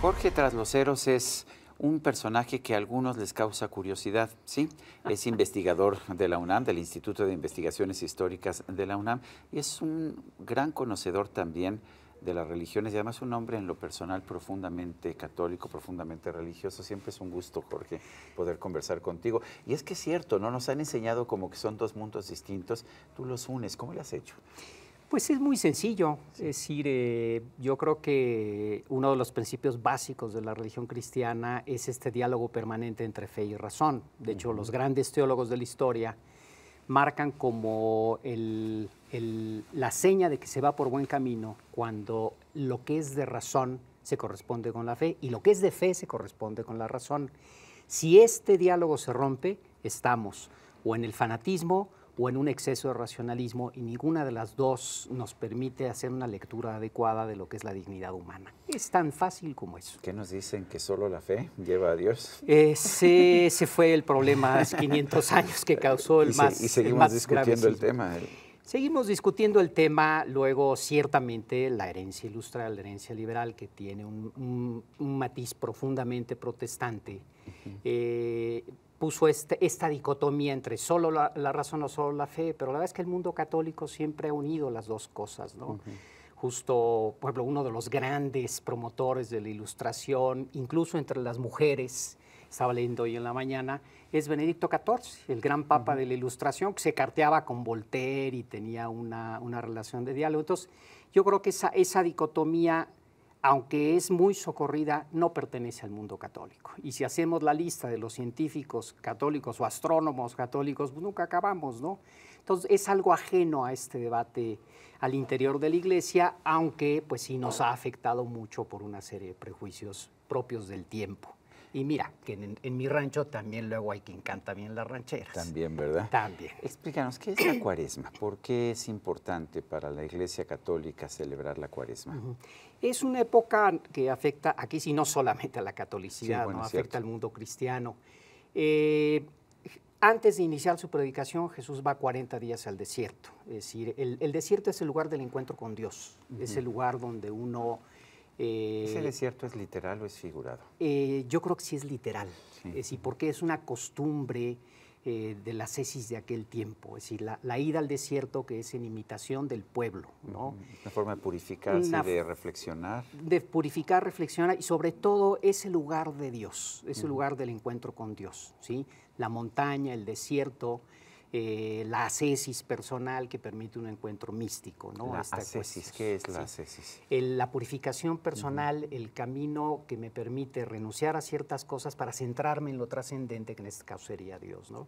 Jorge Trasloceros es un personaje que a algunos les causa curiosidad, ¿sí? Es investigador de la UNAM, del Instituto de Investigaciones Históricas de la UNAM, y es un gran conocedor también de las religiones, y además un hombre en lo personal profundamente católico, profundamente religioso. Siempre es un gusto, Jorge, poder conversar contigo. Y es que es cierto, ¿no? Nos han enseñado como que son dos mundos distintos, tú los unes. ¿Cómo lo has hecho? Pues es muy sencillo, Sí. es decir, yo creo que uno de los principios básicos de la religión cristiana es este diálogo permanente entre fe y razón. De hecho, los grandes teólogos de la historia marcan como la seña de que se va por buen camino cuando lo que es de razón se corresponde con la fe y lo que es de fe se corresponde con la razón. Si este diálogo se rompe, estamos o en el fanatismo o en un exceso de racionalismo, y ninguna de las dos nos permite hacer una lectura adecuada de lo que es la dignidad humana. Es tan fácil como eso. ¿Qué nos dicen? ¿Que solo la fe lleva a Dios? Ese fue el problema hace 500 años que causó el más Y seguimos más discutiendo el gravísimo. tema. Seguimos discutiendo el tema, luego ciertamente la herencia ilustre, la herencia liberal, que tiene un matiz profundamente protestante, puso esta dicotomía entre solo la razón o solo la fe, pero la verdad es que el mundo católico siempre ha unido las dos cosas, ¿no? Justo, por ejemplo, uno de los grandes promotores de la Ilustración, incluso entre las mujeres, estaba leyendo hoy en la mañana, es Benedicto XIV, el gran papa de la Ilustración, que se carteaba con Voltaire y tenía una relación de diálogo. Entonces, yo creo que esa dicotomía, aunque es muy socorrida, no pertenece al mundo católico. Y si hacemos la lista de los científicos católicos o astrónomos católicos, pues nunca acabamos, ¿no? Entonces, es algo ajeno a este debate al interior de la Iglesia, aunque pues sí nos ha afectado mucho por una serie de prejuicios propios del tiempo. Y mira, que en mi rancho también luego hay quien canta bien las rancheras. También, ¿verdad? También. Explícanos, ¿qué es la Cuaresma? ¿Por qué es importante para la Iglesia Católica celebrar la Cuaresma? Es una época que afecta, aquí sí, no solamente a la catolicidad, Sí, bueno, ¿no? es cierto. Afecta al mundo cristiano. Antes de iniciar su predicación, Jesús va 40 días al desierto. Es decir, el desierto es el lugar del encuentro con Dios. Es el lugar donde uno... ¿Ese desierto es literal o es figurado? Yo creo que sí es literal, Sí. es decir, porque es una costumbre de la ascesis de aquel tiempo, es decir, la ida al desierto, que es en imitación del pueblo, ¿no? Una forma de purificarse y de reflexionar. De purificar, reflexionar y sobre todo es el lugar de Dios, es el lugar del encuentro con Dios, ¿sí? La montaña, el desierto, la ascesis personal que permite un encuentro místico, ¿no? La Esta ascesis, cuestión. ¿qué es la Sí. ascesis? La purificación personal, el camino que me permite renunciar a ciertas cosas para centrarme en lo trascendente, que en este caso sería Dios, ¿no?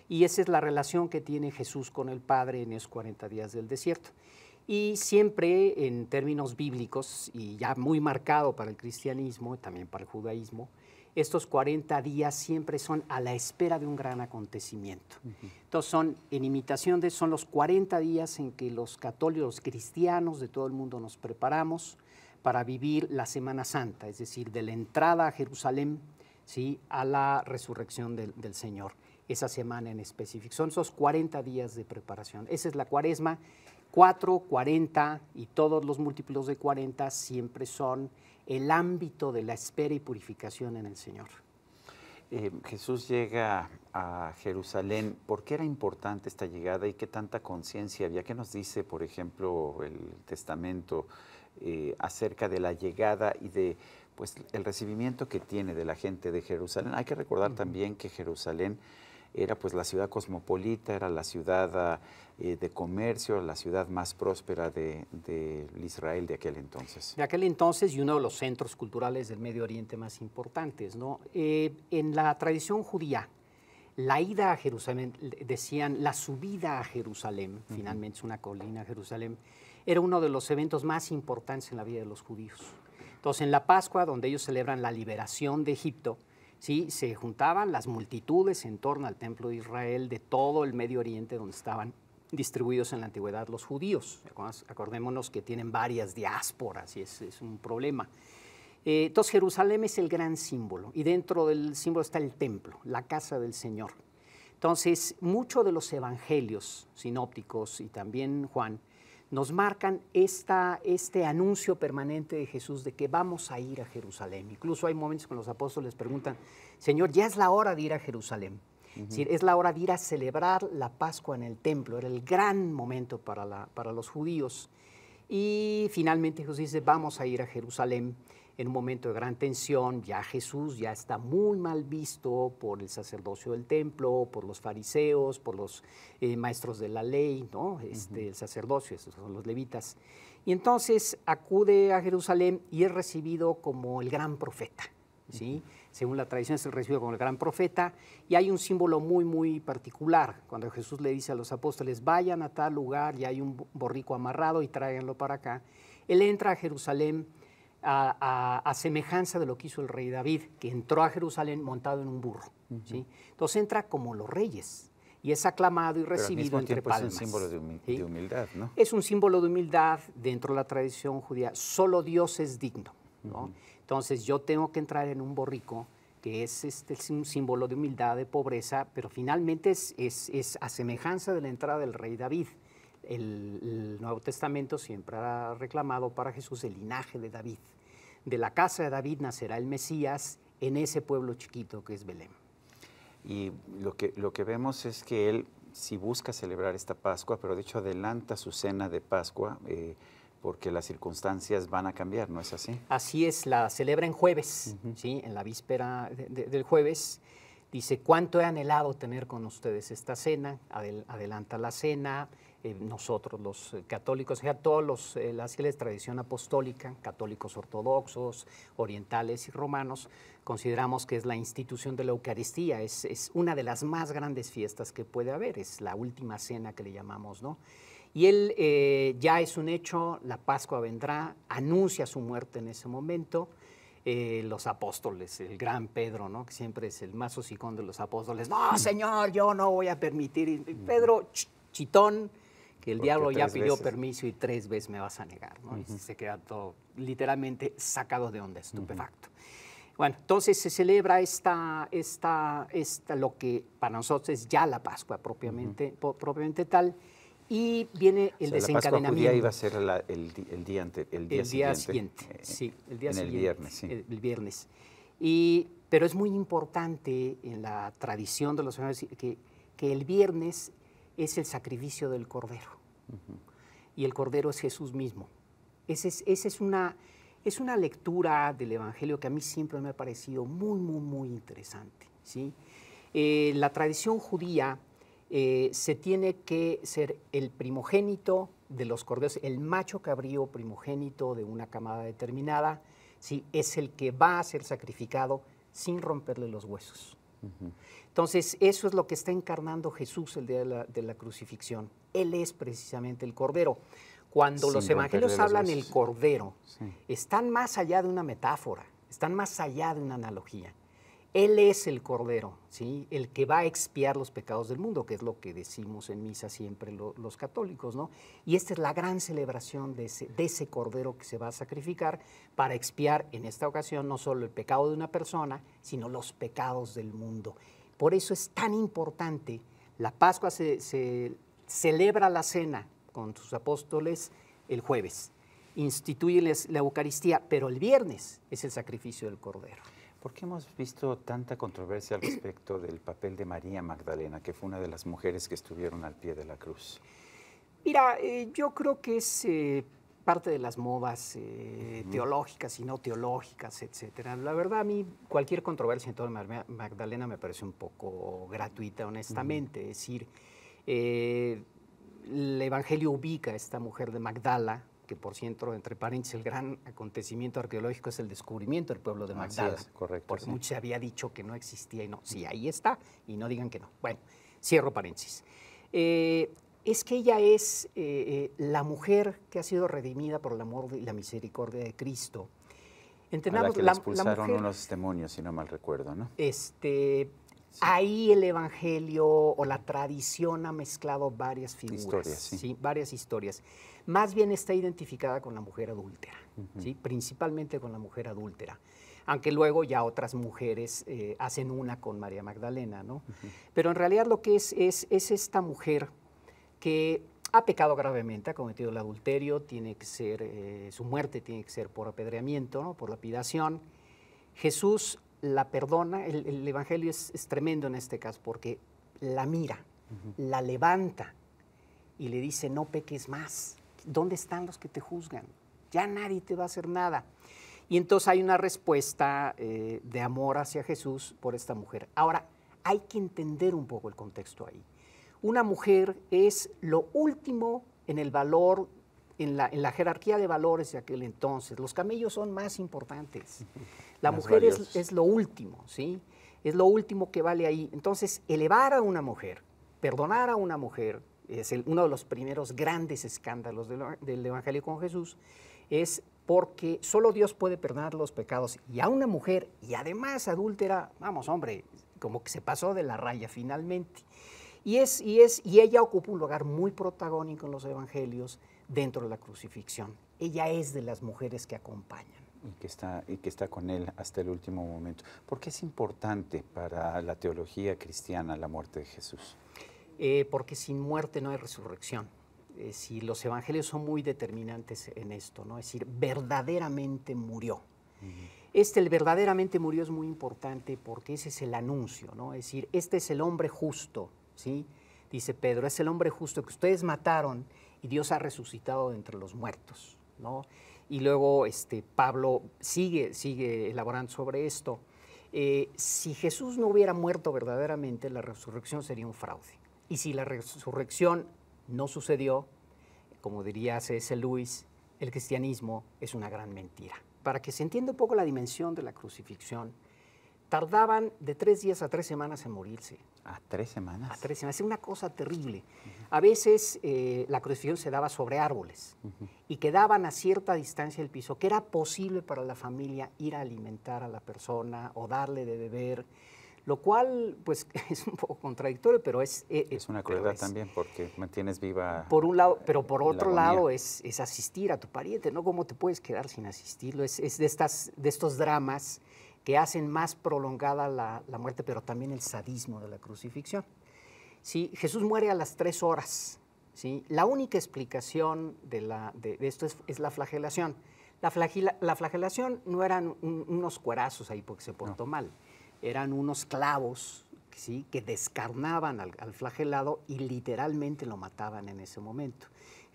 Y esa es la relación que tiene Jesús con el Padre en esos 40 días del desierto. Y siempre en términos bíblicos, y ya muy marcado para el cristianismo y también para el judaísmo, estos 40 días siempre son a la espera de un gran acontecimiento. Entonces son los 40 días en que los católicos, los cristianos de todo el mundo nos preparamos para vivir la Semana Santa, es decir, de la entrada a Jerusalén, ¿sí?, a la resurrección del Señor, esa semana en específico. Son esos 40 días de preparación. Esa es la Cuaresma. 4, 40 y todos los múltiplos de 40 siempre son el ámbito de la espera y purificación en el Señor. Jesús llega a Jerusalén. ¿Por qué era importante esta llegada y qué tanta conciencia había? ¿Qué nos dice, por ejemplo, el Testamento acerca de la llegada y de pues, el recibimiento que tiene de la gente de Jerusalén? Hay que recordar también que Jerusalén era pues la ciudad cosmopolita, era la ciudad de comercio, la ciudad más próspera de Israel de aquel entonces. De aquel entonces y uno de los centros culturales del Medio Oriente más importantes, ¿no? En la tradición judía, la ida a Jerusalén, decían la subida a Jerusalén, finalmente es una colina Jerusalén, era uno de los eventos más importantes en la vida de los judíos. Entonces en la Pascua, donde ellos celebran la liberación de Egipto, ¿sí?, se juntaban las multitudes en torno al Templo de Israel de todo el Medio Oriente donde estaban distribuidos en la antigüedad los judíos. Acordémonos que tienen varias diásporas y es un problema. Entonces Jerusalén es el gran símbolo y dentro del símbolo está el templo, la casa del Señor. Entonces muchos de los evangelios sinópticos y también Juan nos marcan este anuncio permanente de Jesús de que vamos a ir a Jerusalén. Incluso hay momentos cuando los apóstoles preguntan, Señor, ya es la hora de ir a Jerusalén. Es decir, es la hora de ir a celebrar la Pascua en el templo. Era el gran momento para los judíos. Y finalmente Jesús dice, vamos a ir a Jerusalén en un momento de gran tensión. Ya Jesús ya está muy mal visto por el sacerdocio del templo, por los fariseos, por los maestros de la ley, ¿no? El sacerdocio, esos son los levitas. Y entonces acude a Jerusalén y es recibido como el gran profeta, ¿sí? Según la tradición es recibido como el gran profeta, y hay un símbolo muy, muy particular. Cuando Jesús le dice a los apóstoles, vayan a tal lugar y hay un borrico amarrado y tráiganlo para acá, él entra a Jerusalén a semejanza de lo que hizo el rey David, que entró a Jerusalén montado en un burro. ¿Sí? Entonces entra como los reyes y es aclamado y recibido entre palmas. Es un símbolo de humildad, ¿no? Es un símbolo de humildad dentro de la tradición judía. Solo Dios es digno, ¿no? Entonces yo tengo que entrar en un borrico, que es un símbolo de humildad, de pobreza, pero finalmente es a semejanza de la entrada del rey David. El Nuevo Testamento siempre ha reclamado para Jesús el linaje de David. De la casa de David nacerá el Mesías en ese pueblo chiquito que es Belén. Y lo que vemos es que él sí busca celebrar esta Pascua, pero de hecho adelanta su cena de Pascua porque las circunstancias van a cambiar, ¿no es así? Así es, la celebra en jueves, ¿sí? En la víspera del jueves. Dice, ¿cuánto he anhelado tener con ustedes esta cena? Adelanta la cena. Nosotros los católicos, todos las fieles de tradición apostólica, católicos ortodoxos, orientales y romanos, consideramos que es la institución de la Eucaristía, es una de las más grandes fiestas que puede haber, es la última cena que le llamamos, ¿no? Y él ya es un hecho, la Pascua vendrá, anuncia su muerte en ese momento. Los apóstoles, el gran Pedro, ¿no? Que siempre es el más hocicón de los apóstoles, no, Señor, yo no voy a permitir. Y Pedro, chitón, que el diablo ya pidió permiso y 3 veces me vas a negar, ¿no? Y se queda todo literalmente sacado de onda, estupefacto. Bueno, entonces se celebra lo que para nosotros es ya la Pascua propiamente tal, y viene el desencadenamiento. La Pascua judía iba a ser el día siguiente. Sí, el día siguiente. El viernes, sí. El viernes. Pero es muy importante en la tradición de los evangelios que el viernes es el sacrificio del Cordero. Y el Cordero es Jesús mismo. Esa es una lectura del Evangelio que a mí siempre me ha parecido muy, muy, muy interesante, ¿sí? La tradición judía se tiene que ser el primogénito de los corderos, el macho cabrío primogénito de una camada determinada, ¿sí? Es el que va a ser sacrificado sin romperle los huesos. Entonces, eso es lo que está encarnando Jesús el día de la crucifixión. Él es precisamente el Cordero. Cuando los evangelios hablan del Cordero, están más allá de una metáfora, están más allá de una analogía. Él es el Cordero, ¿sí? El que va a expiar los pecados del mundo, que es lo que decimos en misa siempre los católicos, ¿no? Y esta es la gran celebración de ese Cordero que se va a sacrificar para expiar, en esta ocasión, no solo el pecado de una persona, sino los pecados del mundo. Por eso es tan importante. La Pascua se celebra la cena con sus apóstoles el jueves, instituye la Eucaristía, pero el viernes es el sacrificio del Cordero. ¿Por qué hemos visto tanta controversia al respecto del papel de María Magdalena, que fue una de las mujeres que estuvieron al pie de la cruz? Mira, yo creo que es parte de las modas teológicas y no teológicas, etcétera. La verdad, a mí cualquier controversia en torno a María Magdalena me parece un poco gratuita, honestamente. Es decir, el Evangelio ubica a esta mujer de Magdala, que por cierto, entre paréntesis, el gran acontecimiento arqueológico es el descubrimiento del pueblo de Magdala. Así es, correcto. Porque mucho se había dicho que no existía y no. Sí, ahí está, y no digan que no. Bueno, cierro paréntesis. Es que ella es la mujer que ha sido redimida por el amor y la misericordia de Cristo. Entendamos, a la que le expulsaron mujer, unos demonios, si no mal recuerdo, ¿no? Sí. Ahí el Evangelio o la tradición ha mezclado varias figuras, historias, ¿sí? Varias historias. Más bien está identificada con la mujer adúltera, ¿sí? Principalmente con la mujer adúltera, aunque luego ya otras mujeres hacen una con María Magdalena, ¿no? Pero en realidad lo que es esta mujer que ha pecado gravemente, ha cometido el adulterio, tiene que ser, su muerte tiene que ser por apedreamiento, ¿no? Por lapidación. Jesús la perdona, el Evangelio es tremendo en este caso, porque la mira, la levanta y le dice, no peques más. ¿Dónde están los que te juzgan? Ya nadie te va a hacer nada. Y entonces hay una respuesta de amor hacia Jesús por esta mujer. Ahora, hay que entender un poco el contexto ahí. Una mujer es lo último en el valor, en la jerarquía de valores de aquel entonces. Los camellos son más importantes. La mujer es lo último, ¿sí? Es lo último que vale ahí. Entonces, elevar a una mujer, perdonar a una mujer, es uno de los primeros grandes escándalos del Evangelio con Jesús, es porque solo Dios puede perdonar los pecados. Y a una mujer, y además adúltera, vamos, hombre, como que se pasó de la raya finalmente. Y ella ocupa un lugar muy protagónico en los evangelios dentro de la crucifixión. Ella es de las mujeres que acompañan. Y que está con él hasta el último momento. ¿Por qué es importante para la teología cristiana la muerte de Jesús? Porque sin muerte no hay resurrección. Si los evangelios son muy determinantes en esto, ¿no? Es decir, verdaderamente murió. El verdaderamente murió es muy importante porque ese es el anuncio, ¿no? Es decir, este es el hombre justo, ¿sí? Dice Pedro, es el hombre justo que ustedes mataron y Dios ha resucitado de entre los muertos, ¿no? Y luego Pablo sigue elaborando sobre esto. Si Jesús no hubiera muerto verdaderamente, la resurrección sería un fraude. Y si la resurrección no sucedió, como diría C.S. Lewis, el cristianismo es una gran mentira. Para que se entienda un poco la dimensión de la crucifixión, tardaban de 3 días a 3 semanas en morirse. ¿A 3 semanas? A 3 semanas, es una cosa terrible. A veces la crucifixión se daba sobre árboles y quedaban a cierta distancia del piso, que era posible para la familia ir a alimentar a la persona o darle de beber, lo cual pues es un poco contradictorio, pero es una crueldad también porque mantienes viva. Por un lado, pero por otro lado es asistir a tu pariente, ¿no? ¿Cómo te puedes quedar sin asistirlo? Es de estos dramas que hacen más prolongada la muerte, pero también el sadismo de la crucifixión. ¿Sí? Jesús muere a las 3 horas. ¿Sí? La única explicación de esto es la flagelación. La flagelación no eran unos cuerazos ahí porque se portó mal, eran unos clavos, ¿sí? Que descarnaban al flagelado y literalmente lo mataban en ese momento.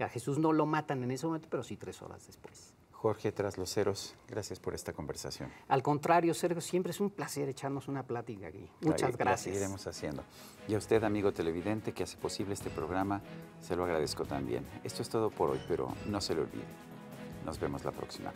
A Jesús no lo matan en ese momento, pero sí 3 horas después. Jorge Trasloceros, gracias por esta conversación. Al contrario, Sergio, siempre es un placer echarnos una plática aquí. Muchas gracias. La seguiremos haciendo. Y a usted, amigo televidente, que hace posible este programa, se lo agradezco también. Esto es todo por hoy, pero no se lo olvide. Nos vemos la próxima.